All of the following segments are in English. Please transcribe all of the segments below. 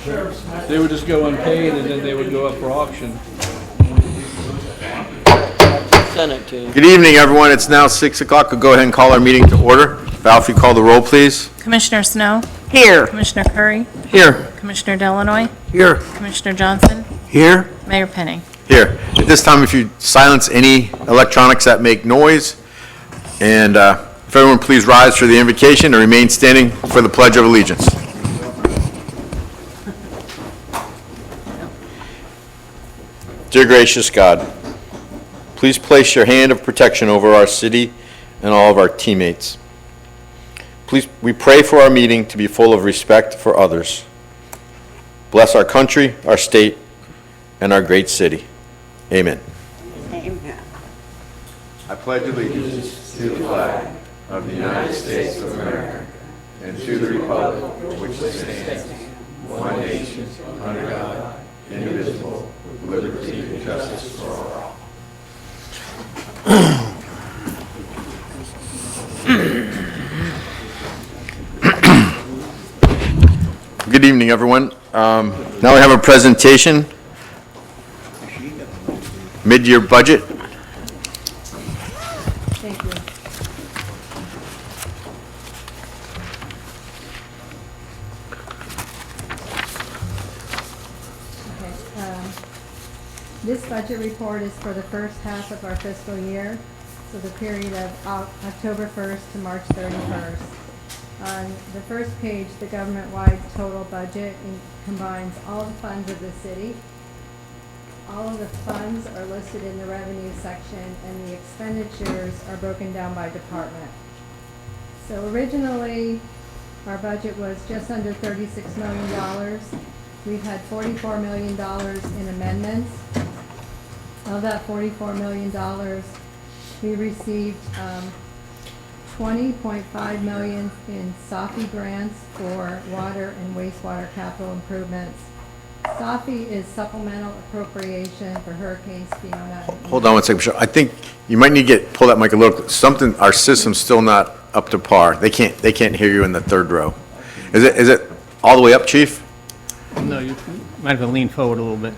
They would just go unpaid and then they would go up for auction. Send it to you. Good evening, everyone. It's now 6 o'clock. We'll go ahead and call our meeting to order. Val, if you call the roll, please. Commissioner Snow, Here. Commissioner Curry, Here. Commissioner Delanoy, Here. Commissioner Johnson, Here. Mayor Penny. Here. At this time, if you silence any electronics that make noise, and if everyone please rise for the invocation and remain standing for the Pledge of Allegiance. Dear gracious God, please place your hand of protection over our city and all of our teammates. Please, we pray for our meeting to be full of respect for others. Bless our country, our state, and our great city. Amen. Amen. I pledge allegiance to the flag of the United States of America and to the republic for which it stands, one nation, under God, indivisible, with liberty and justice for all. Good evening, everyone. Now we have a presentation, mid-year budget. Thank you. Okay, this budget report is for the first half of our fiscal year, so the period of October 1st to March 31st. On the first page, the government-wide total budget combines all the funds of the city. All of the funds are listed in the revenue section, and the expenditures are broken down by department. So originally, our budget was just under $36 million. We've had $44 million in amendments. Of that $44 million, we received $20.5 million in SAFI grants for water and wastewater capital improvements. SAFI is supplemental appropriation for Hurricanes Fiona. Hold on one second, Michelle. I think you might need to pull that mic a little, something, our system's still not up to par. They can't hear you in the third row. Is it all the way up, Chief? No, you might have to lean forward a little bit.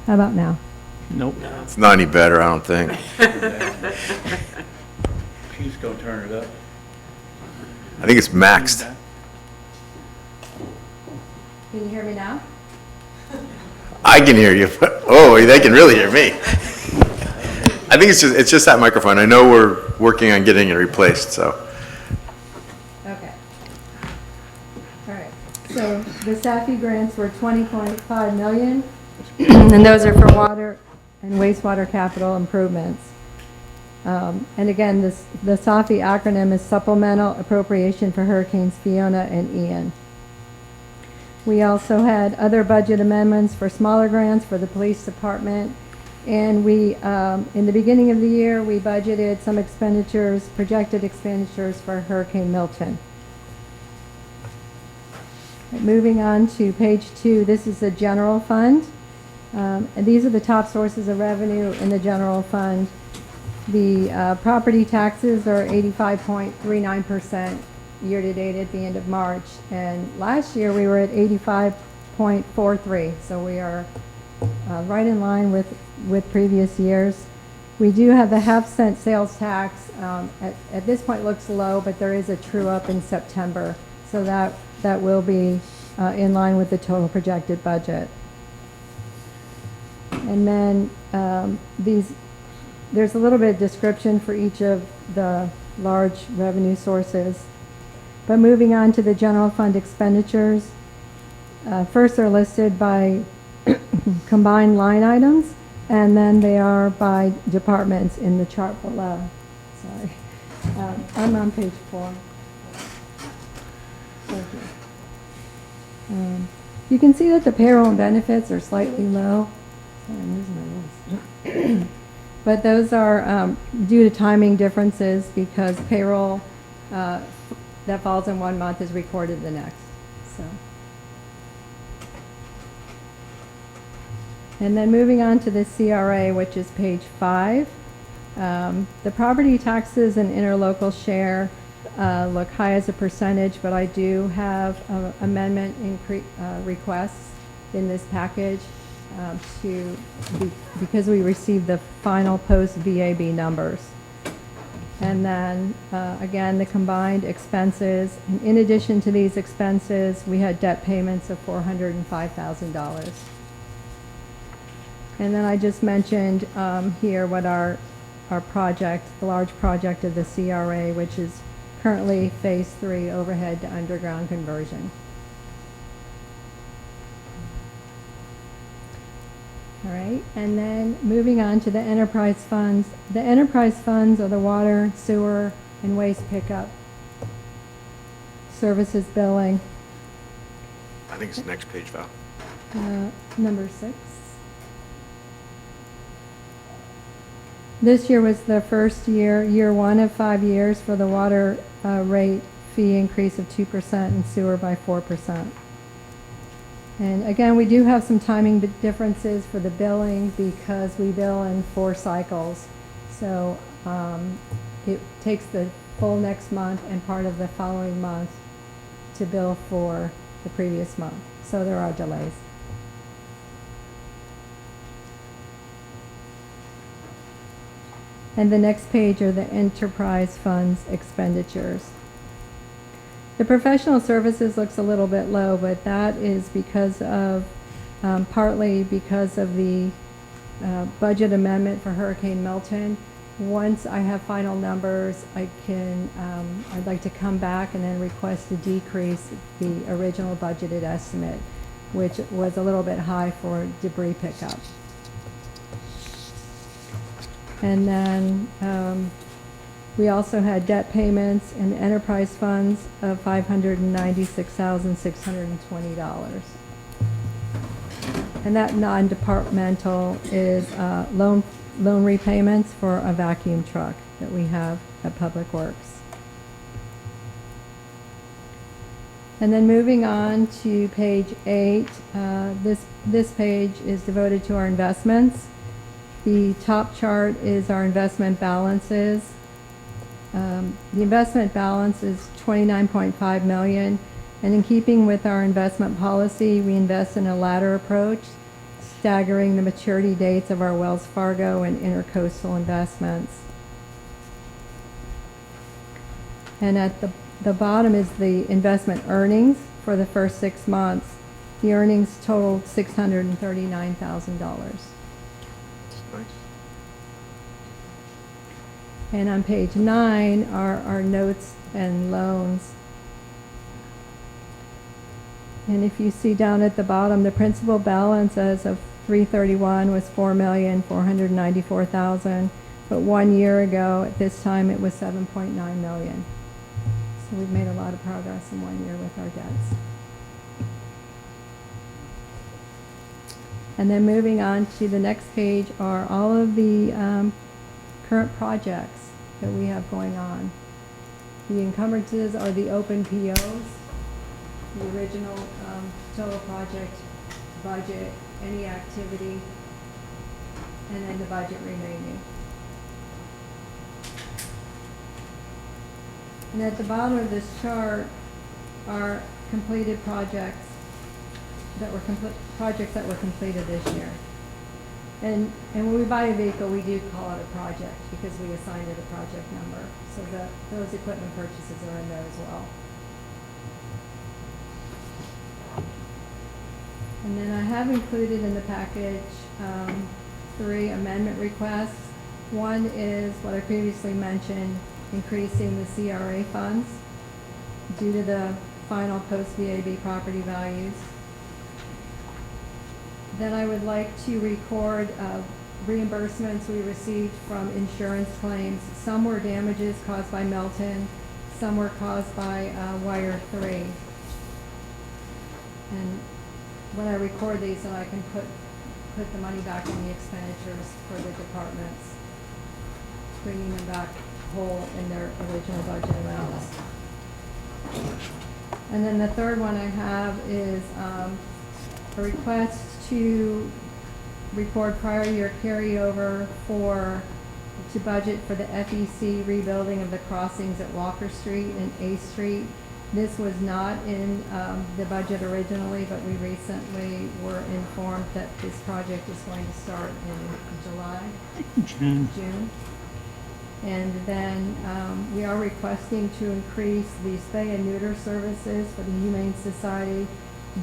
How about now? Nope. It's not any better, I don't think. She's gonna turn it up. I think it's maxed. Can you hear me now? I can hear you, but, oh, they can really hear me. I think it's just that microphone. I know we're working on getting it replaced, so. Okay. All right. So the SAFI grants were $20.5 million, and those are for water and wastewater capital improvements. And again, the SAFI acronym is Supplemental Appropriation for Hurricanes Fiona and Ian. We also had other budget amendments for smaller grants for the police department. And we, in the beginning of the year, we budgeted some expenditures, projected expenditures for Hurricane Milton. Right, moving on to page 2, this is the general fund. And these are the top sources of revenue in the general fund. The property taxes are 85.39% year-to-date at the end of March. And last year, we were at 85.43%, so we are right in line with previous years. We do have the half-cent sales tax. At this point, looks low, but there is a true-up in September, so that will be in line with the total projected budget. And then there's a little bit of description for each of the large revenue sources. But moving on to the general fund expenditures, first they're listed by combined line items, and then they are by departments in the chart below. Sorry. I'm on page 4. Thank you. You can see that the payroll and benefits are slightly low. Sorry, I'm losing my list. But those are due to timing differences because payroll that falls in one month is recorded the next. So. And then moving on to the CRA, which is page 5. The property taxes and interlocal share look high as a percentage, but I do have amendment requests in this package because we received the final post-VAB numbers. And then, again, the combined expenses. And in addition to these expenses, we had debt payments of $405,000. And then I just mentioned here what our project, the large project of the CRA, which is currently Phase 3 overhead to underground conversion. All right, and then moving on to the enterprise funds. The enterprise funds are the water, sewer, and waste pickup, services billing. I think it's the next page, Val. Number 6. This year was the first year 1 of 5 years for the water rate fee increase of 2% and sewer by 4%. And again, we do have some timing differences for the billing because we bill in 4 cycles. So it takes the full next month and part of the following month to bill for the previous month. So there are delays. And the next page are the enterprise funds expenditures. The professional services looks a little bit low, but that is because of, partly because of the budget amendment for Hurricane Milton. Once I have final numbers, I'd like to come back and then request to decrease the original budgeted estimate, which was a little bit high for debris pickup. And then we also had debt payments and enterprise funds of $596,620. And that non-departmental is loan repayments for a vacuum truck that we have at Public Works. And then moving on to page 8, this page is devoted to our investments. The top chart is our investment balances. The investment balance is $29.5 million, and in keeping with our investment policy, we invest in a ladder approach, staggering the maturity dates of our Wells Fargo and Intercoastal investments. And at the bottom is the investment earnings for the first 6 months. The earnings totaled $639,000. Nice. And on page 9 are our notes and loans. And if you see down at the bottom, the principal balance as of 3/31 was $4,494,000, but 1 year ago at this time it was $7.9 million. So we've made a lot of progress in 1 year with our debts. And then moving on to the next page are all of the current projects that we have going on. The encumbrances are the open POs, the original total project budget, any activity, and then the budget remaining. And at the bottom of this chart are completed projects that were completed this year. And when we buy a vehicle, we do call it a project because we assign it a project number. So those equipment purchases are in there as well. And then I have included in the package 3 amendment requests. One is what I previously mentioned, increasing the CRA funds due to the final post-VAB property values. Then I would like to record reimbursements we received from insurance claims. Some were damages caused by Milton, some were caused by Wire 3. And when I record these, then I can put the money back in the expenditures for the departments, bringing them back whole in their original budget amounts. And then the third one I have is a request to record prior year carryover for to budget for the FEC rebuilding of the crossings at Walker Street and A Street. This was not in the budget originally, but we recently were informed that this project is going to start in July. June. And then we are requesting to increase the spay and neuter services for the Humane Society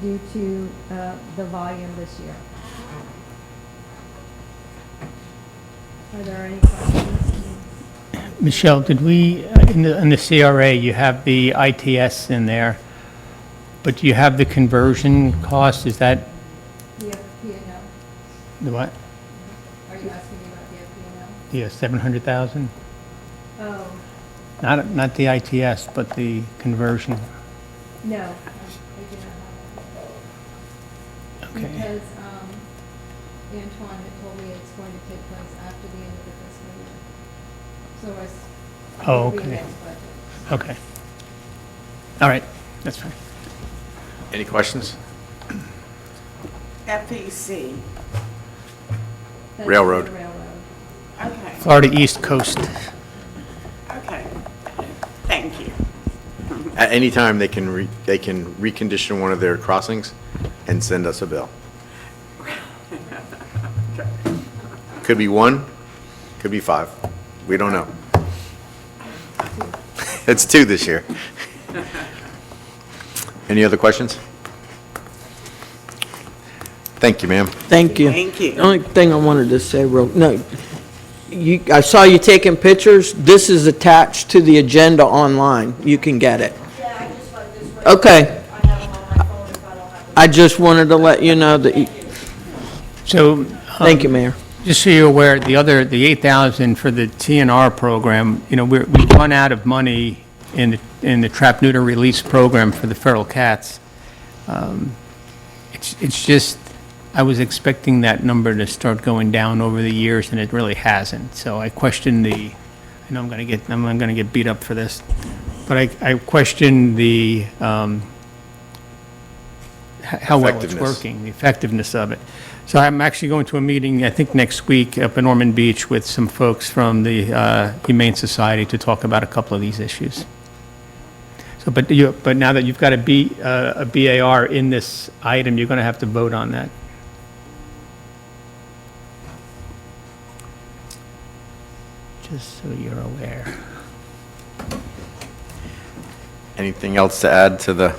due to the volume this year. Are there any questions? Michelle, did we, in the CRA, you have the ITS in there, but do you have the conversion cost? Is that, The FPNL. the what? Are you asking me about the FPNL? Yeah, 700,000? Oh, Not the ITS, but the conversion. no, I do not have that. Okay. Because Antoine had told me it's going to take place after the end of the fiscal year. So it's. Oh, it'll be okay. next budget. Okay. All right, that's fine. Any questions? FEC. That's Railroad. the railroad. Okay, Florida East Coast. okay. Thank you. At any time, they can recondition one of their crossings and send us a bill. Could be 1, could be 5. We don't know. It's 2 this year. Any other questions? Thank you, ma'am. Thank you. Thank you. The only thing I wanted to say I saw you taking pictures. This is attached to the agenda online. You can get it. Yeah, I just like this. Right Okay. I have them on my phone if I don't have them. I just wanted to let you know that So, thank you, Mayor. just so you're aware, the 8,000 for the TNR program, we've run out of money in the trap neuter release program for the feral cats. It's just, I was expecting that number to start going down over the years, and it really hasn't. So I question I know I'm gonna get beat up for this, but I question the, how well it's Effectiveness. working, the effectiveness of it. So I'm actually going to a meeting, I think next week, up in Ormond Beach with some folks from the Humane Society to talk about a couple of these issues. So, but now that you've got a BAR in this item, you're going to have to vote on that. Just so you're aware. Anything else to add to the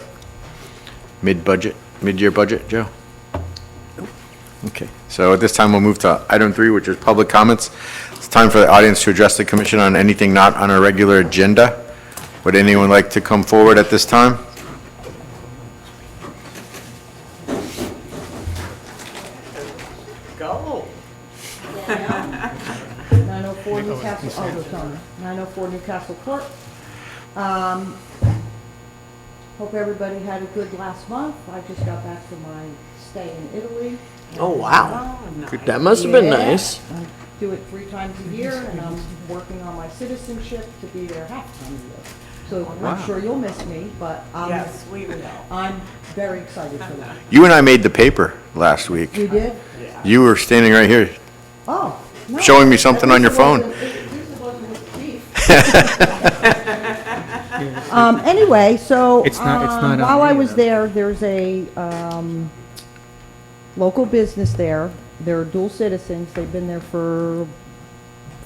mid-year budget, Joe? Okay, so at this time, we'll move to item 3, which is public comments. It's time for the audience to address the commission on anything not on our regular agenda. Would anyone like to come forward at this time? Go. 904 Newcastle, oh, it's on there. 904 Newcastle Court. Hope everybody had a good last month. I just got back from my stay in Italy. Oh, wow. Oh, nice. That must have been Yeah. nice. I do it 3 times a year, and I'm working on my citizenship to be there half the time a year. So I'm sure you'll miss me, but Yes, we will. I'm very excited for that. You and I made the paper last week. You did? You were standing right here, Oh. no. showing me something on your At least phone. it wasn't with the chief. Anyway, so, It's not on while I me, was though. there, there's a, local business there. They're dual citizens. They've been there for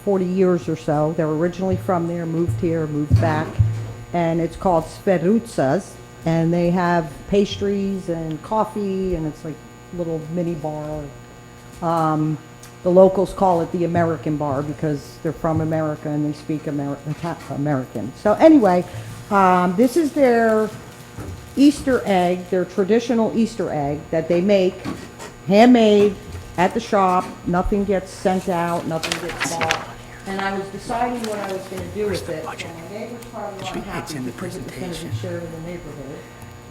40 years or so. They're originally from there, moved here, moved back. And it's called Sferuzza's. And they have pastries and coffee, and it's like a little mini bar. The locals call it the American bar because they're from America and they speak American. So anyway, this is their Easter egg, their traditional Easter egg that they make, handmade at the shop. Nothing gets sent out, nothing gets bought. And I was deciding what I was going to do with it. And my neighbors probably weren't happy because it was going to be shared in the neighborhood.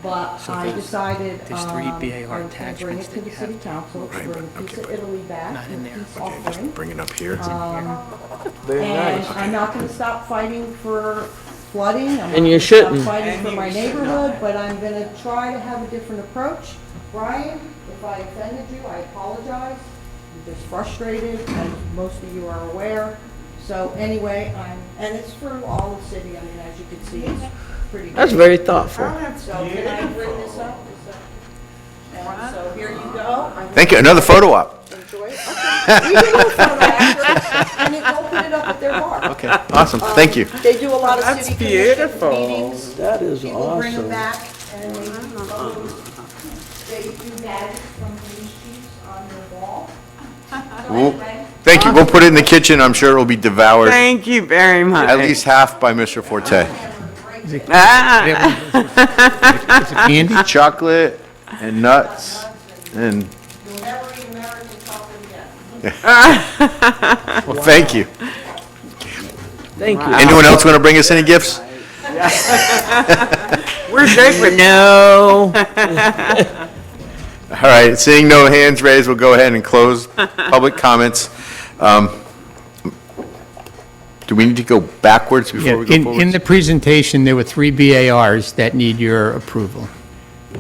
But I decided there's 3 I BAR was going to bring attachments it to that the you city have. council to bring a piece of Italy back, Not in a there. peace Okay, just offering. bring it up here. And I'm not gonna stop fighting for flooding. I'm not And you gonna shouldn't. stop fighting for And my you should neighborhood, not. but I'm gonna try to have a different approach. Brian, if I offended you, I apologize. I'm just frustrated, as most of you are aware. So anyway, and it's for all the city, I mean, as you can see, it's pretty. That's big. very thoughtful. So can I bring this up? And so here you go. I Thank you. Another photo op. Enjoy it. Okay. You can do a photo after, and they'll put it up at their bar. Okay, awesome. Thank you. They do a lot of That's city commission beautiful. meetings. That is People bring them awesome. back and they do photos. They do badges from police chiefs on their wall. So anyway, Thank you. We'll put it in the kitchen. I'm sure it will be devoured, Thank you very much. at least half by Mr. Forte. Ah, Is it candy? Chocolate and nuts and, you'll never eat American chocolate again. well, thank you. Thank you. Anyone else want to bring us any gifts? we're good for No. All right, seeing no hands raised, we'll go ahead and close public comments. Do we need to go backwards Yeah, before we go in the forwards? presentation, there were 3 BARs that need your approval.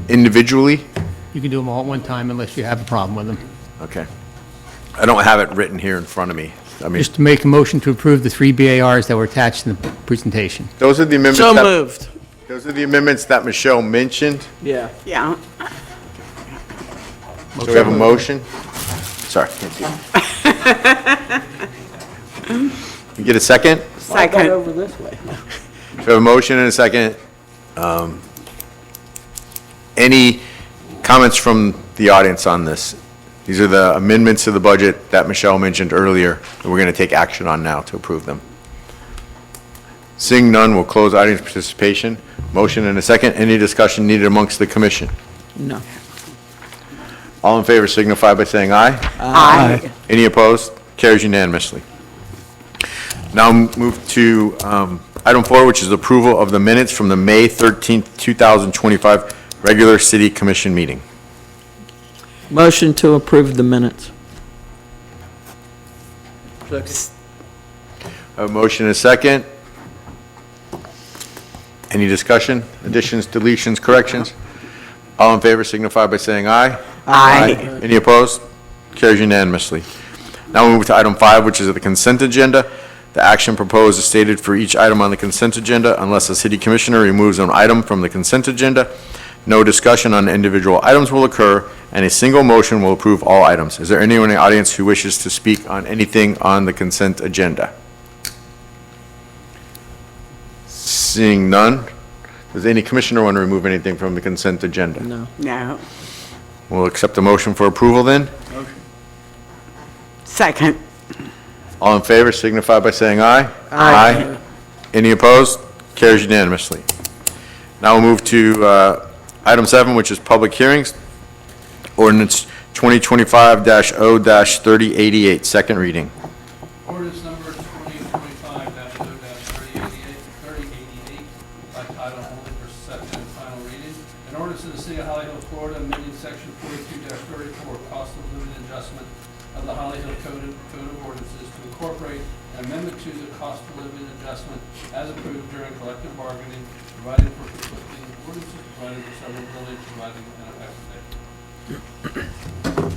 Individually? You can do them all at one time unless you have a problem with them. Okay. I don't have it written here in front of me. I mean, Just to make a motion to approve the 3 BARs that were attached in the presentation. those are the amendments So that, moved. those are the amendments that Michelle mentioned. Yeah. Yeah. So we have a motion? Sorry. Thank you. You get a second? Second. Over this way. We have a motion and a second. Any comments from the audience on this? These are the amendments to the budget that Michelle mentioned earlier, that we're going to take action on now to approve them. Seeing none, we'll close audience participation. Motion and a second. Any discussion needed amongst the commission? No. All in favor signify by saying aye. Aye. Any opposed? Carries unanimously. Now move to item 4, which is approval of the minutes from the May 13th, 2025 regular city commission meeting. Motion to approve the minutes. A motion and a second. Any discussion, additions, deletions, corrections? All in favor signify by saying aye. Aye. Any opposed? Carries unanimously. Now we move to item 5, which is the consent agenda. The action proposed is stated for each item on the consent agenda unless a city commissioner removes an item from the consent agenda. No discussion on individual items will occur, and a single motion will approve all items. Is there anyone in the audience who wishes to speak on anything on the consent agenda? Seeing none, does any commissioner want to remove anything from the consent agenda? No. No. We'll accept a motion for approval then. Second. All in favor signify by saying aye. Aye. Any opposed? Carries unanimously. Now we'll move to item 7, which is public hearings. Ordinance 2025-0-3088, second reading. Ordinance number 2025-0-3088 by title only for second and final reading. An ordinance of the city of Holly Hill, Florida, amending section 42-34 cost of living adjustment of the Holly Hill Code of Ordinances to incorporate an amendment to the cost of living adjustment as approved during collective bargaining, providing for conflicting ordinances, providing for severability, providing an effective date.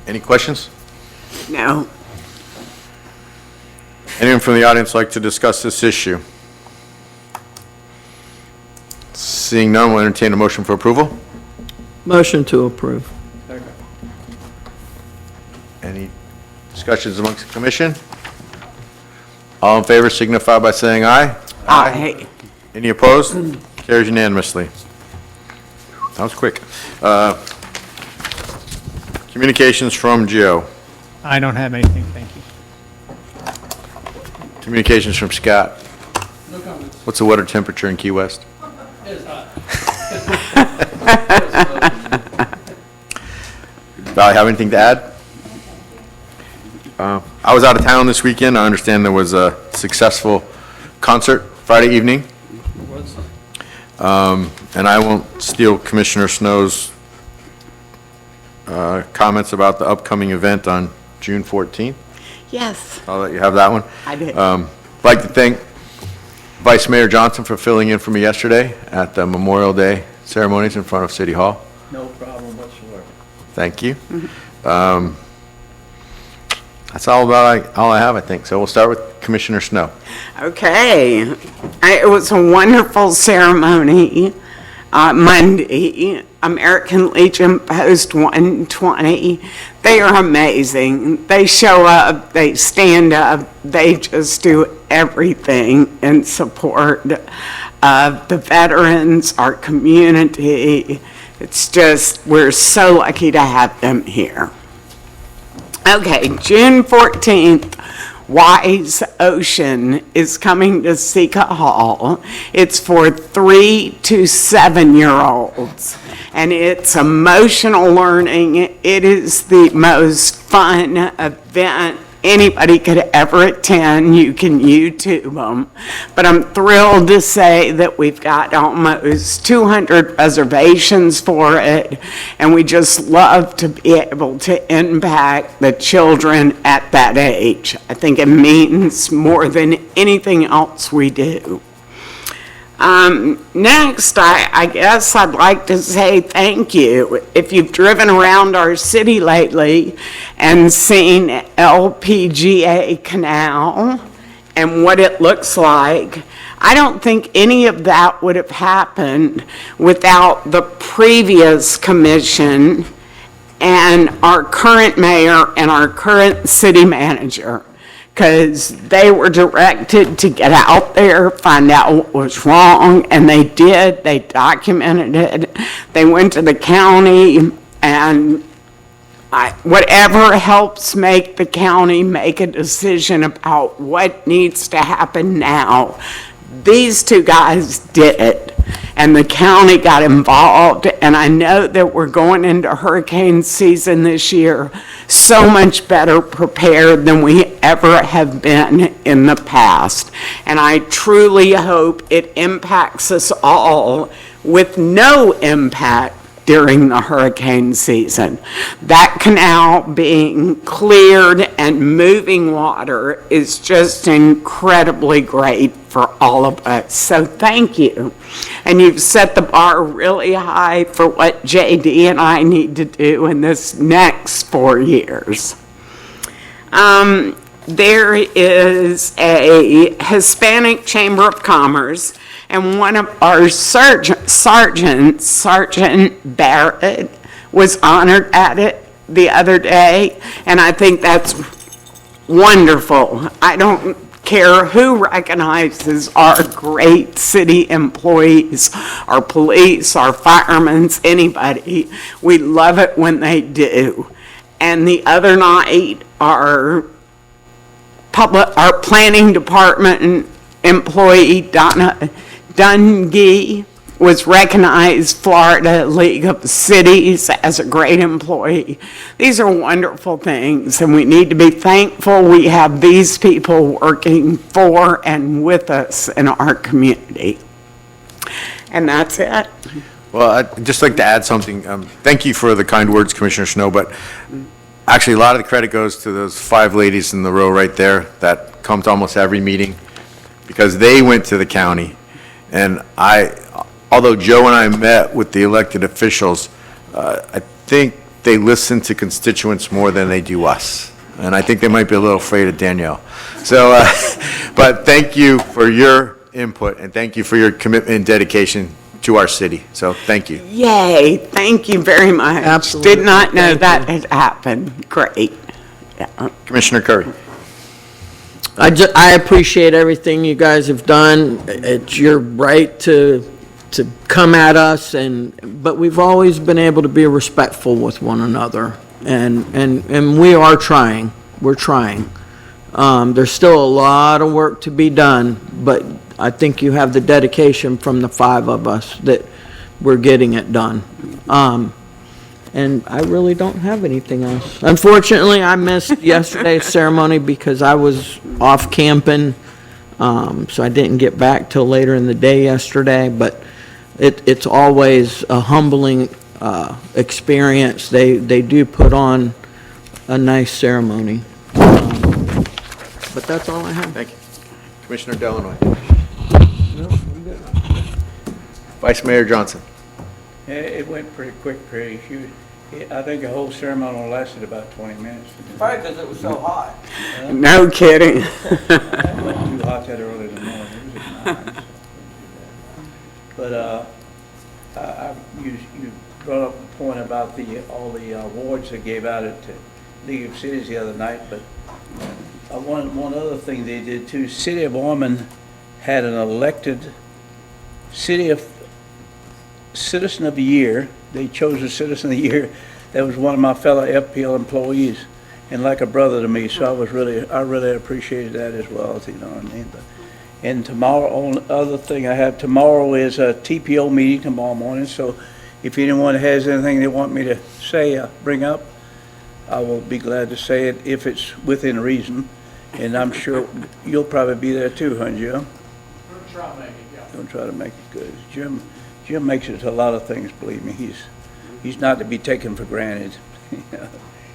Any questions? No. Anyone from the audience like to discuss this issue? Seeing none, we'll entertain a motion for approval. Motion to approve. Any discussions amongst the commission? All in favor signify by saying aye. Aye. Any opposed? Carries unanimously. That was quick. Communications from Joe. I don't have anything, thank you. Communications from Scott. No comments. What's the water temperature in Key West? It's hot. Val, have anything to add? I was out of town this weekend. I understand there was a successful concert Friday evening. And I won't steal Commissioner Snow's comments about the upcoming event on June 14th. Yes, I'll let you have that one. I did. I'd like to thank Vice Mayor Johnson for filling in for me yesterday at the Memorial Day ceremonies in front of City Hall. No problem whatsoever. Thank you. That's all I have, I think. So we'll start with Commissioner Snow. Okay. It was a wonderful ceremony. Monday, American Legion Post 120. They are amazing. They show up, they stand up, they just do everything in support of the veterans, our community. It's just, we're so lucky to have them here. Okay, June 14th, Wise Ocean is coming to Sika Hall. It's for 3 to 7-year-olds, and it's emotional learning. It is the most fun event anybody could ever attend. You can YouTube them. But I'm thrilled to say that we've got almost 200 reservations for it, and we just love to be able to impact the children at that age. I think it means more than anything else we do. Next, I guess I'd like to say thank you. If you've driven around our city lately and seen LPGA Canal and what it looks like, I don't think any of that would have happened without the previous commission and our current mayor and our current city manager, because they were directed to get out there, find out what was wrong, and they did. They documented it. They went to the county, and whatever helps make the county make a decision about what needs to happen now, these two guys did it. And the county got involved, and I know that we're going into hurricane season this year so much better prepared than we ever have been in the past. And I truly hope it impacts us all with no impact during the hurricane season. That canal being cleared and moving water is just incredibly great for all of us. So thank you. And you've set the bar really high for what JD and I need to do in this next 4 years. There is a Hispanic Chamber of Commerce, and one of our sergeants, Sergeant Barrett, was honored at it the other day, and I think that's wonderful. I don't care who recognizes our great city employees, our police, our firemen, anybody. We love it when they do. And the other night, our planning department employee, Donna Dungy, was recognized Florida League of Cities as a great employee. These are wonderful things, and we need to be thankful we have these people working for and with us in our community. And that's it. Well, I'd just like to add something. Thank you for the kind words, Commissioner Snow, but actually, a lot of the credit goes to those 5 ladies in the row right there that come to almost every meeting, because they went to the county. And although Joe and I met with the elected officials, I think they listen to constituents more than they do us. And I think they might be a little afraid of Danielle. So, but thank you for your input, and thank you for your commitment and dedication to our city. So thank you. Yay, thank you very much. Absolutely. Did not know that had happened. Great. Yeah. Commissioner Curry. I appreciate everything you guys have done. It's your right to come at us, but we've always been able to be respectful with one another, and we are trying. We're trying. There's still a lot of work to be done, but I think you have the dedication from the 5 of us that we're getting it done. And I really don't have anything else. Unfortunately, I missed yesterday's ceremony because I was off camping, so I didn't get back till later in the day yesterday, but it's always a humbling experience. They do put on a nice ceremony. But that's all I have. Thank you. Commissioner Delanoy. Vice Mayor Johnson. It went pretty quick, pretty. I think the whole ceremony lasted about 20 minutes. Probably because it was so hot. No kidding. It wasn't too hot that early in the morning. It was at 9. But you brought up a point about all the awards they gave out at League of Cities the other night, but one other thing they did too, City of Ormond had an elected Citizen of the Year. They chose a Citizen of the Year that was one of my fellow FPL employees and like a brother to me, so I really appreciated that as well, you know what I mean? And tomorrow, other thing I have, tomorrow is a TPO meeting tomorrow morning, so if anyone has anything they want me to say, bring up, I will be glad to say it if it's within reason. And I'm sure you'll probably be there too, huh, Jim? We'll try to make it, yeah. Don't try to make it good. Jim makes it to a lot of things, believe me. He's not to be taken for granted.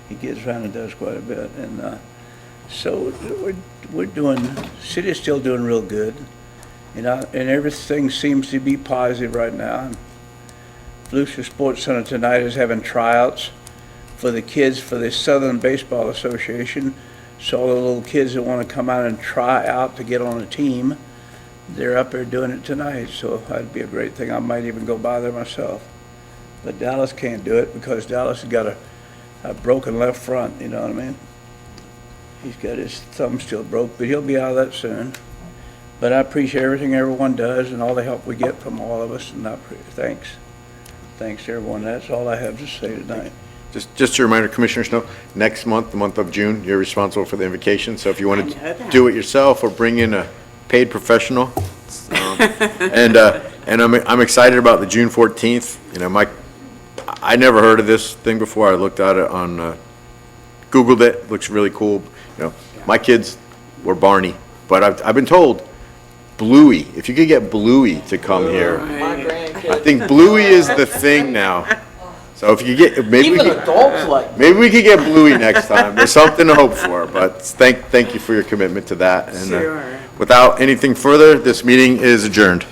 He gets around and does quite a bit. And so we're doing, city's still doing real good. And everything seems to be positive right now. Volusia Sports Center tonight is having tryouts for the kids for the Southern Baseball Association. So all the little kids that want to come out and try out to get on a team, they're up there doing it tonight. So that'd be a great thing. I might even go by there myself. But Dallas can't do it because Dallas has got a broken left front, you know what I mean? He's got his thumb still broke, but he'll be out of that soon. But I appreciate everything everyone does and all the help we get from all of us, and thanks. Thanks to everyone. That's all I have to say tonight. Just a reminder, Commissioner Snow, next month, the month of June, you're responsible for the invocation, so if you want to do it yourself or bring in a paid professional. And I'm excited about the June 14th. You know, I never heard of this thing before. I looked at it on, Googled it, looks really cool. You know, my kids were Barney, but I've been told Bluey, if you could get Bluey to come here. My grandkids. I think Bluey is the thing now. So if you get, Even adults like. maybe we could get Bluey next time. There's something to hope for, but thank you for your commitment to that. And Sure. without anything further, this meeting is adjourned.